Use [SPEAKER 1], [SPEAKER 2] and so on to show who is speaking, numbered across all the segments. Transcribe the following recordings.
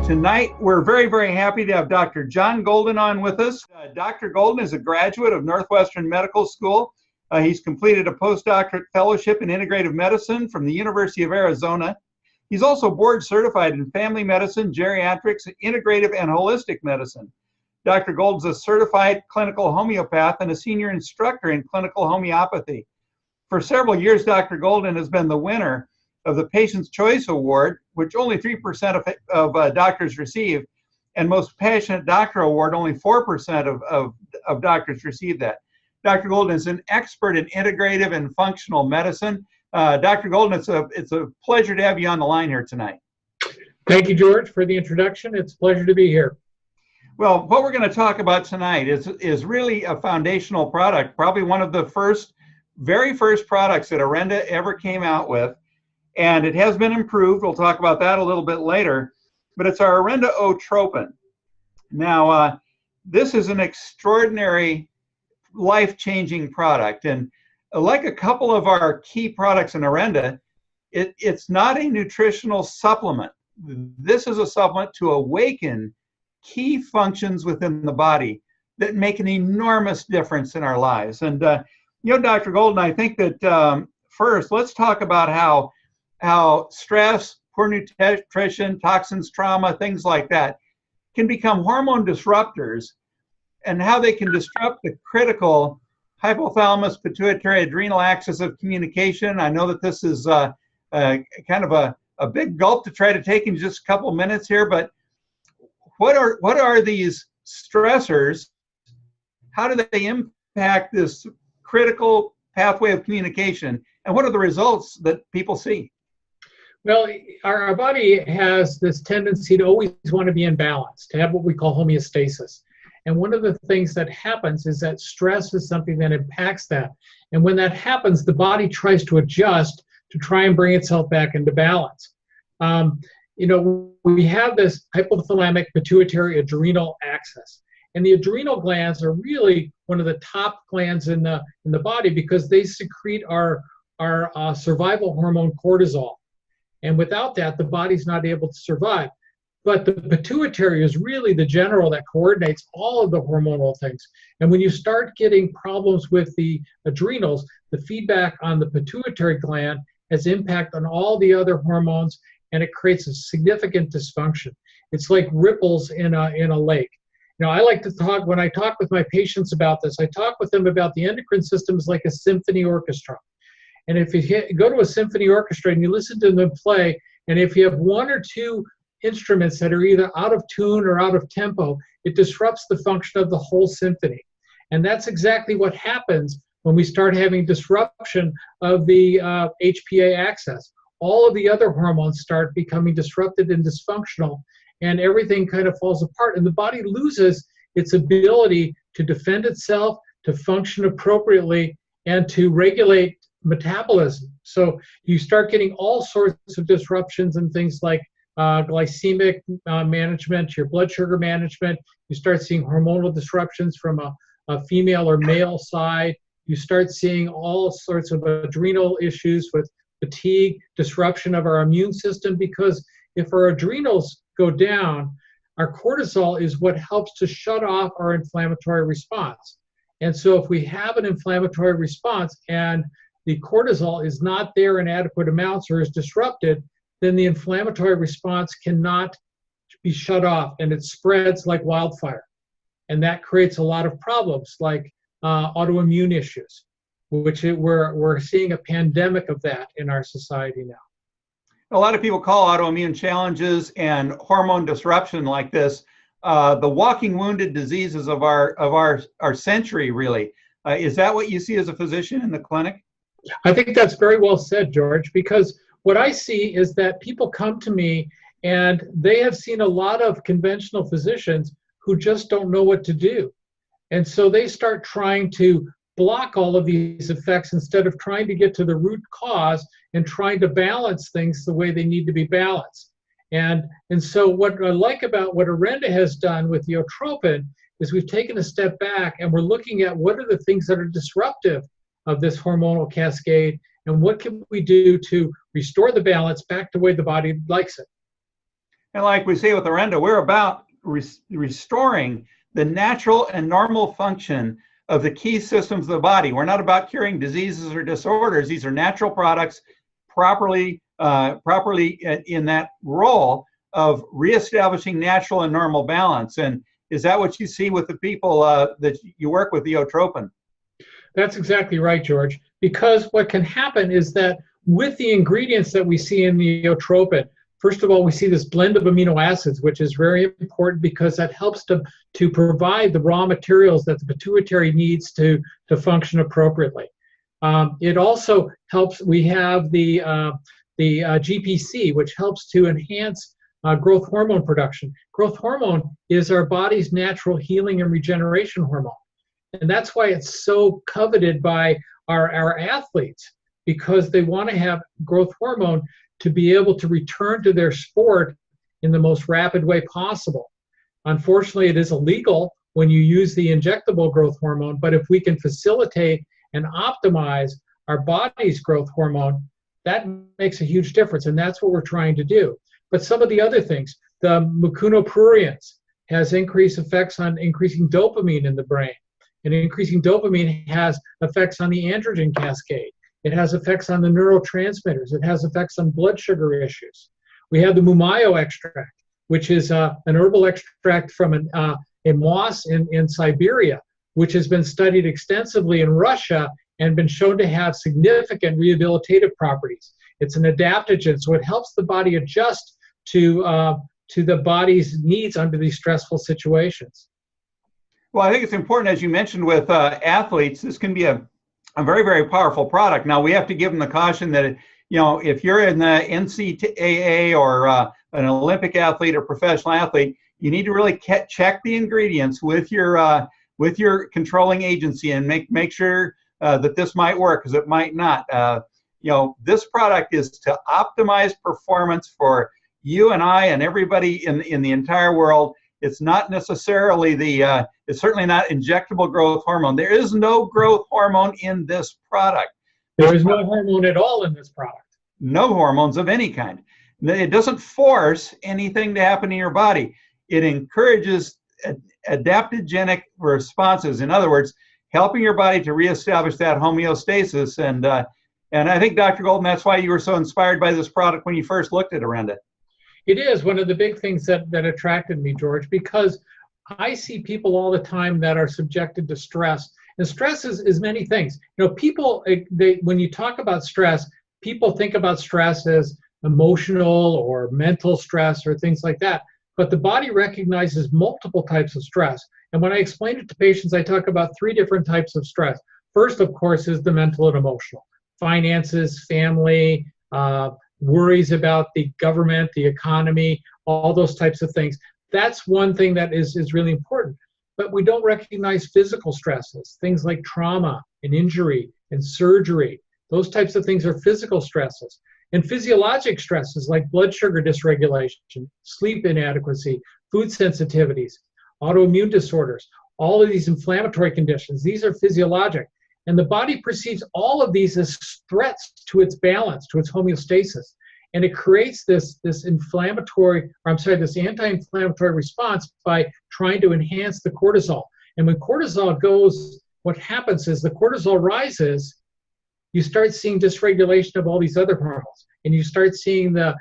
[SPEAKER 1] Tonight, we're very, very happy to have Dr. John Golden on with us. Dr. Golden is a graduate of Northwestern Medical School. He's completed a postdoctorate fellowship in integrative medicine from the University of Arizona. He's also board certified in family medicine, geriatrics, integrative, and holistic medicine. Dr. Golden's a certified clinical homeopath and a senior instructor in clinical homeopathy. For several years, Dr. Golden has been the winner of the Patient's Choice Award, which only 3% of doctors receive, and Most Passionate Doctor Award, only 4% of doctors receive that. Dr. Golden is an expert in integrative and functional medicine. Dr. Golden, it's a pleasure to have you on the line here tonight.
[SPEAKER 2] Thank you, George, for the introduction. It's a pleasure to be here.
[SPEAKER 1] Well, what we're going to talk about tonight is really a foundational product, probably one of the very first products that Orenda ever came out with. And it has been improved. We'll talk about that a little bit later. But it's our Orenda O-Tropin. Now, this is an extraordinary, life-changing product. And like a couple of our key products in Orenda, it's not a nutritional supplement. This is a supplement to awaken key functions within the body that make an enormous difference in our lives. And, Dr. Golden, I think that first, let's talk about how stress, poor nutrition, toxins, trauma, things like that can become hormone disruptors, and how they can disrupt the critical hypothalamus pituitary adrenal axis of communication. I know that this is kind of a big gulp to try to take in just a couple minutes here, but what are these stressors? How do they impact this critical pathway of communication, and what are the results that people see?
[SPEAKER 2] Well, our body has this tendency to always want to be in balance, to have what we call homeostasis. And one of the things that happens is that stress is something that impacts that. And when that happens, the body tries to adjust to try and bring itself back into balance. We have this hypothalamic pituitary adrenal axis. And the adrenal glands are really one of the top glands in the body because they secrete our survival hormone cortisol. And without that, the body's not able to survive. But the pituitary is really the general that coordinates all of the hormonal things. And when you start getting problems with the adrenals, the feedback on the pituitary gland has impact on all the other hormones, and it creates a significant dysfunction. It's like ripples in a lake. I like to talk, when I talk with my patients about this, I talk with them about the endocrine system is like a symphony orchestra. And if you go to a symphony orchestra and you listen to them play, and if you have one or two instruments that are either out of tune or out of tempo, it disrupts the function of the whole symphony. And that's exactly what happens when we start having disruption of the HPA axis. All of the other hormones start becoming disrupted and dysfunctional, and everything kind of falls apart. And the body loses its ability to defend itself, to function appropriately, and to regulate metabolism. So you start getting all sorts of disruptions in things like glycemic management, your blood sugar management. You start seeing hormonal disruptions from a female or male side. You start seeing all sorts of adrenal issues with fatigue, disruption of our immune system, because if our adrenals go down, our cortisol is what helps to shut off our inflammatory response. And so if we have an inflammatory response and the cortisol is not there in adequate amounts or is disrupted, then the inflammatory response cannot be shut off, and it spreads like wildfire. And that creates a lot of problems like autoimmune issues, which we're seeing a pandemic of that in our society now.
[SPEAKER 1] A lot of people call autoimmune challenges and hormone disruption like this the walking wounded diseases of our century, really. Is that what you see as a physician in the clinic?
[SPEAKER 2] I think that's very well said, George, because what I see is that people come to me and they have seen a lot of conventional physicians who just don't know what to do. And so they start trying to block all of these effects instead of trying to get to the root cause and trying to balance things the way they need to be balanced. And so what I like about what Orenda has done with the O-Tropin is we've taken a step back and we're looking at what are the things that are disruptive of this hormonal cascade, and what can we do to restore the balance back to the way the body likes it.
[SPEAKER 1] And like we say with Arenda, we're about restoring the natural and normal function of the key systems of the body. We're not about curing diseases or disorders. These are natural products properly in that role of reestablishing natural and normal balance. And is that what you see with the people that you work with, the O-Tropin?
[SPEAKER 2] That's exactly right, George. Because what can happen is that with the ingredients that we see in the O-Tropin, first of all, we see this blend of amino acids, which is very important because that helps to provide the raw materials that the pituitary needs to function appropriately. It also helps, we have the GPC, which helps to enhance growth hormone production. Growth hormone is our body's natural healing and regeneration hormone. And that's why it's so coveted by our athletes, because they want to have growth hormone to be able to return to their sport in the most rapid way possible. Unfortunately, it is illegal when you use the injectable growth hormone, but if we can facilitate and optimize our body's growth hormone, that makes a huge difference, and that's what we're trying to do. But some of the other things, the mucinoprurians has increased effects on increasing dopamine in the brain, and increasing dopamine has effects on the androgen cascade. It has effects on the neurotransmitters. It has effects on blood sugar issues. We have the mumayo extract, which is an herbal extract from a moss in Siberia, which has been studied extensively in Russia and been shown to have significant rehabilitative properties. It's an adaptogen, so it helps the body adjust to the body's needs under these stressful situations.
[SPEAKER 1] Well, I think it's important, as you mentioned, with athletes, this can be a very, very powerful product. Now, we have to give them the caution that, if you're in the NCAA or an Olympic athlete or professional athlete, you need to really check the ingredients with your controlling agency and make sure that this might work, because it might not. This product is to optimize performance for you and I and everybody in the entire world. It's not necessarily it's certainly not injectable growth hormone. There is no growth hormone in this product.
[SPEAKER 2] There is no hormone at all in this product.
[SPEAKER 1] No hormones of any kind. It doesn't force anything to happen in your body. It encourages adaptogenic responses. In other words, helping your body to reestablish that homeostasis. And I think, Dr. Golden, that's why you were so inspired by this product when you first looked at Arenda.
[SPEAKER 2] It is one of the big things that attracted me, George, because I see people all the time that are subjected to stress. And stress is many things. People, when you talk about stress, people think about stress as emotional or mental stress or things like that. But the body recognizes multiple types of stress. And when I explain it to patients, I talk about 3 different types of stress. First, of course, is the mental and emotional. Finances, family, worries about the government, the economy, all those types of things. That's one thing that is really important. But we don't recognize physical stresses, things like trauma and injury and surgery. Those types of things are physical stresses. And physiologic stresses like blood sugar dysregulation, sleep inadequacy, food sensitivities, autoimmune disorders, all of these inflammatory conditions, these are physiologic. And the body perceives all of these as threats to its balance, to its homeostasis. And it creates this anti-inflammatory response by trying to enhance the cortisol. And when cortisol goes, what happens is the cortisol rises, you start seeing dysregulation of all these other hormones. And you start seeing the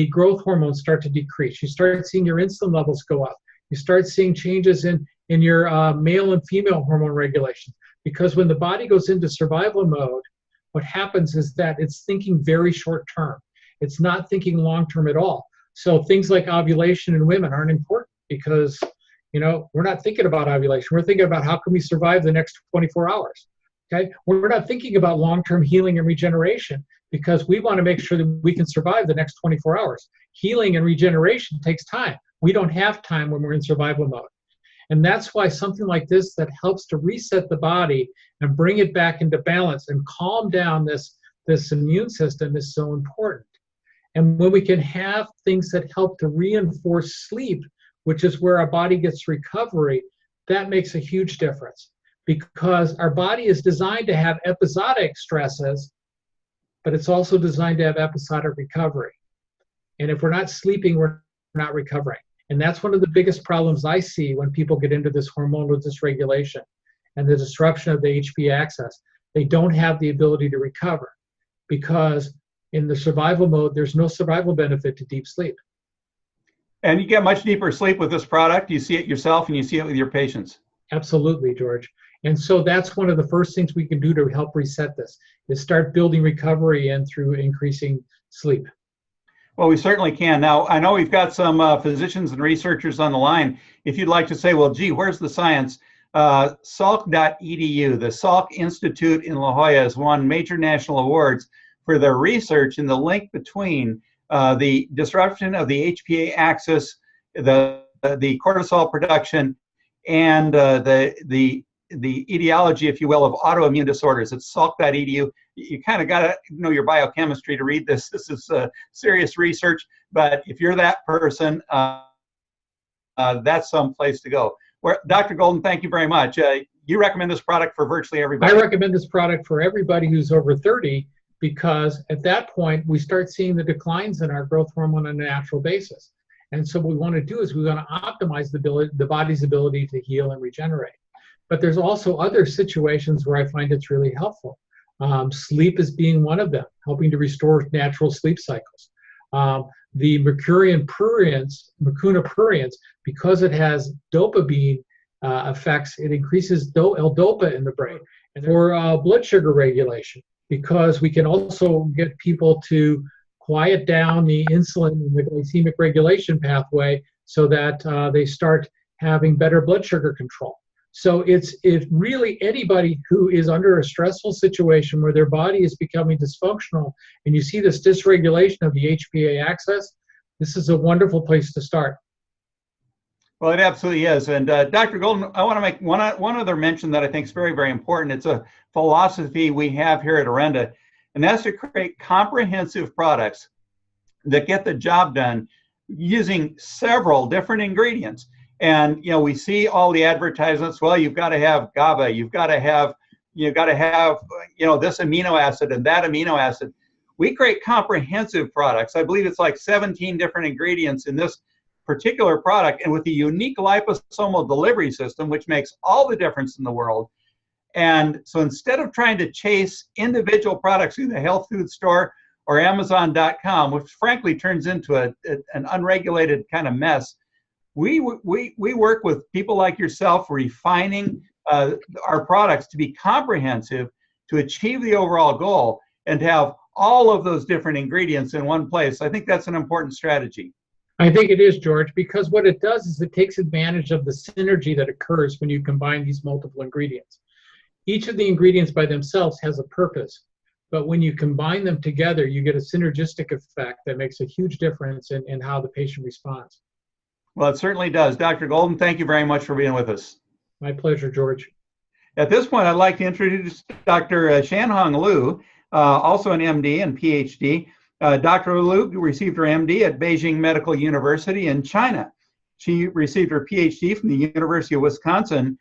[SPEAKER 2] growth hormones start to decrease. You start seeing your insulin levels go up. You start seeing changes in your male and female hormone regulation. Because when the body goes into survival mode, what happens is that it's thinking very short term. It's not thinking long term at all. So things like ovulation in women aren't important because, we're not thinking about ovulation. We're thinking about how can we survive the next 24 hours. Okay? We're not thinking about long-term healing and regeneration because we want to make sure that we can survive the next 24 hours. Healing and regeneration takes time. We don't have time when we're in survival mode. And that's why something like this that helps to reset the body and bring it back into balance and calm down this immune system is so important. And when we can have things that help to reinforce sleep, which is where our body gets recovery, that makes a huge difference because our body is designed to have episodic stresses, but it's also designed to have episodic recovery. And if we're not sleeping, we're not recovering. And that's one of the biggest problems I see when people get into this hormonal dysregulation and the disruption of the HPA axis. They don't have the ability to recover because in the survival mode, there's no survival benefit to deep sleep.
[SPEAKER 1] And you get much deeper sleep with this product. You see it yourself and you see it with your patients.
[SPEAKER 2] Absolutely, George. And so that's one of the first things we can do to help reset this, is start building recovery in through increasing sleep.
[SPEAKER 1] Well, we certainly can. Now, I know we've got some physicians and researchers on the line. If you'd like to say, well, gee, where's the science? Salk.edu, the Salk Institute in La Jolla, has won major national awards for their research in the link between the disruption of the HPA axis, the cortisol production, and the etiology, if you will, of autoimmune disorders. It's salk.edu. You kind of got to know your biochemistry to read this. This is serious research, but if you're that person, that's some place to go. Dr. Golden, thank you very much. You recommend this product for virtually everybody.
[SPEAKER 2] I recommend this product for everybody who's over 30 because at that point, we start seeing the declines in our growth hormone on a natural basis. And so what we want to do is we want to optimize the body's ability to heal and regenerate. But there's also other situations where I find it's really helpful. Sleep is being one of them, helping to restore natural sleep cycles. The mucuna pruriens, because it has dopamine effects, it increases L-DOPA in the brain. And for blood sugar regulation, because we can also get people to quiet down the insulin and the glycemic regulation pathway so that they start having better blood sugar control. So it's really anybody who is under a stressful situation where their body is becoming dysfunctional and you see this dysregulation of the HPA axis, this is a wonderful place to start.
[SPEAKER 1] Well, it absolutely is. And Dr. Golden, I want to make one other mention that I think is very, very important. It's a philosophy we have here at Orenda, and that's to create comprehensive products that get the job done using several different ingredients. And we see all the advertisements. Well, you've got to have GABA. You've got to have this amino acid and that amino acid. We create comprehensive products. I believe it's like 17 different ingredients in this particular product, and with a unique liposomal delivery system, which makes all the difference in the world. And so instead of trying to chase individual products through the health food store or Amazon.com, which frankly turns into an unregulated kind of mess, we work with people like yourself, refining our products to be comprehensive, to achieve the overall goal, and to have all of those different ingredients in one place. I think that's an important strategy.
[SPEAKER 2] I think it is, George, because what it does is it takes advantage of the synergy that occurs when you combine these multiple ingredients. Each of the ingredients by themselves has a purpose, but when you combine them together, you get a synergistic effect that makes a huge difference in how the patient responds.
[SPEAKER 1] Well, it certainly does. Dr. Golden, thank you very much for being with us.
[SPEAKER 2] My pleasure, George.
[SPEAKER 1] At this point, I'd like to introduce Dr. Shanhong Liu, also an MD and PhD. Dr. Liu received her MD at Beijing Medical University in China. She received her PhD from the University of Wisconsin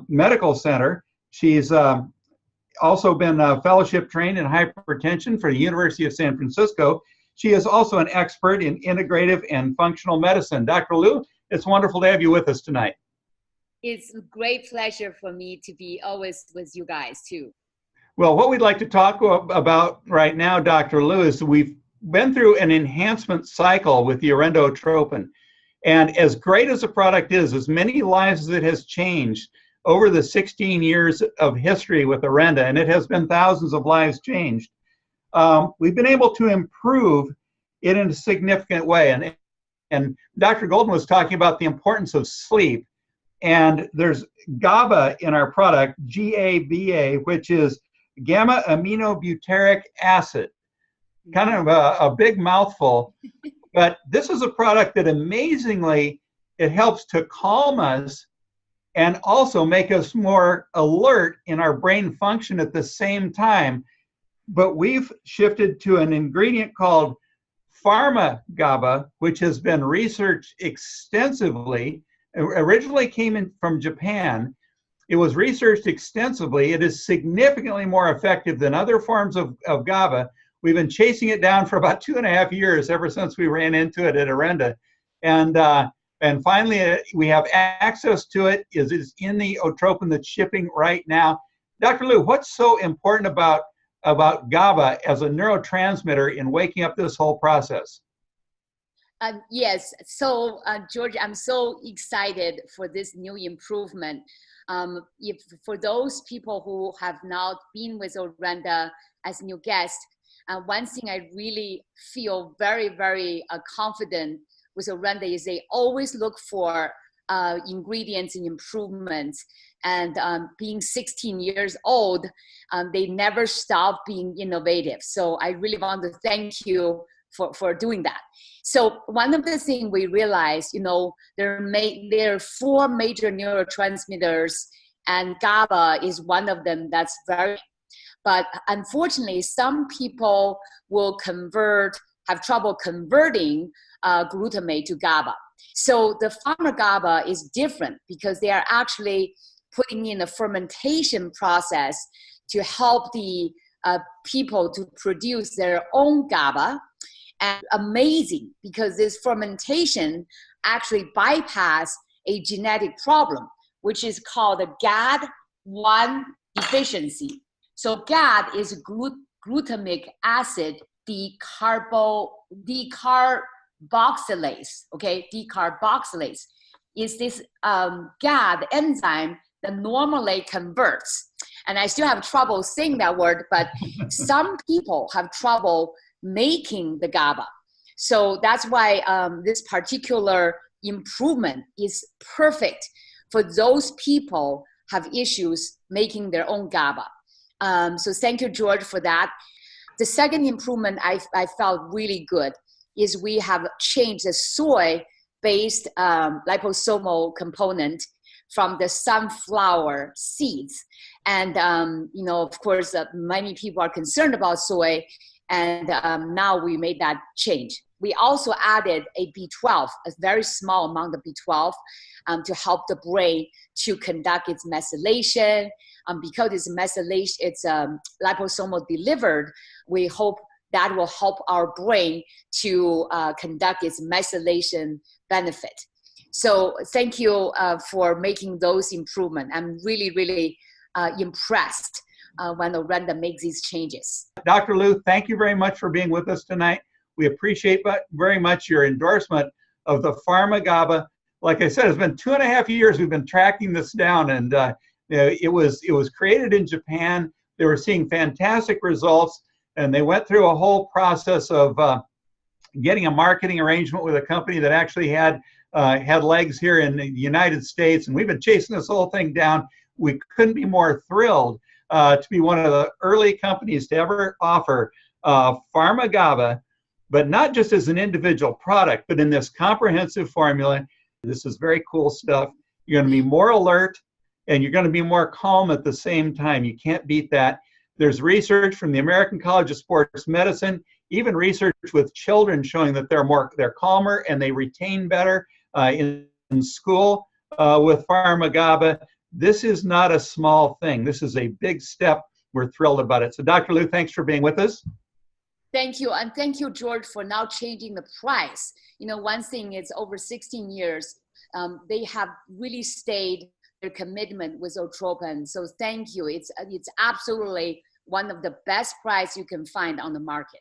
[SPEAKER 1] Medical Center. She's also been fellowship trained in hypertension for the University of San Francisco. She is also an expert in integrative and functional medicine. Dr. Liu, it's wonderful to have you with us tonight.
[SPEAKER 3] It's a great pleasure for me to be always with you guys too.
[SPEAKER 1] Well, what we'd like to talk about right now, Dr. Liu, is we've been through an enhancement cycle with the O-Tropin. And as great as the product is, as many lives as it has changed over the 16 years of history with Orenda, and it has been thousands of lives changed, we've been able to improve it in a significant way. And Dr. Golden was talking about the importance of sleep. And there's GABA in our product, GABA, which is gamma aminobutyric acid. Kind of a big mouthful. But this is a product that amazingly, it helps to calm us and also make us more alert in our brain function at the same time. But we've shifted to an ingredient called pharma GABA, which has been researched extensively. originally came in from Japan. It was researched extensively. It is significantly more effective than other forms of GABA. We've been chasing it down for about 2.5 years, ever since we ran into it at Arenda. And finally, we have access to it. It's in the O-Tropin that's shipping right now. Dr. Liu, what's so important about GABA as a neurotransmitter in waking up this whole process?
[SPEAKER 3] Yes, so George, I'm so excited for this new improvement. If for those people who have not been with Arenda as new guests, one thing I really feel very, very confident with Arenda is they always look for ingredients and improvements. And being 16 years old, they never stop being innovative. So I really want to thank you for doing that. So one of the things we realized, there are 4 major neurotransmitters, and GABA is one of them. That's but unfortunately, some people will have trouble converting glutamate to GABA. So the pharma GABA is different because they are actually putting in a fermentation process to help the people to produce their own GABA. And amazing, because this fermentation actually bypass a genetic problem, which is called a GAD1 deficiency. So GAD is glutamic acid decarboxylase. Okay, decarboxylase is this GAD enzyme that normally converts. And I still have trouble saying that word, but some people have trouble making the GABA. So that's why this particular improvement is perfect for those people have issues making their own GABA. So thank you, George, for that. The second improvement I felt really good is we have changed the soy-based liposomal component from the sunflower seeds. And, of course, many people are concerned about soy, and now we made that change. We also added a B12, a very small amount of B12, to help the brain to conduct its methylation. Because it's liposomal delivered, we hope that will help our brain to conduct its methylation benefit. So thank you for making those improvements. I'm really, really impressed when Arenda makes these changes.
[SPEAKER 1] Dr. Liu, thank you very much for being with us tonight. We appreciate very much your endorsement of the pharma GABA. Like I said, it's been 2.5 years we've been tracking this down, and it was created in Japan. They were seeing fantastic results, and they went through a whole process of getting a marketing arrangement with a company that actually had legs here in the United States, and we've been chasing this whole thing down. We couldn't be more thrilled to be one of the early companies to ever offer pharma GABA, but not just as an individual product, but in this comprehensive formula. This is very cool stuff. You're going to be more alert, and you're going to be more calm at the same time. You can't beat that. There's research from the American College of Sports Medicine, even research with children showing that they're calmer and they retain better in school with pharma GABA. This is not a small thing. This is a big step. We're thrilled about it. So Dr. Liu, thanks for being with us.
[SPEAKER 3] Thank you. And thank you, George, for now changing the price. One thing is over 16 years, they have really stayed their commitment with O-Tropin. So thank you. It's absolutely one of the best price you can find on the market.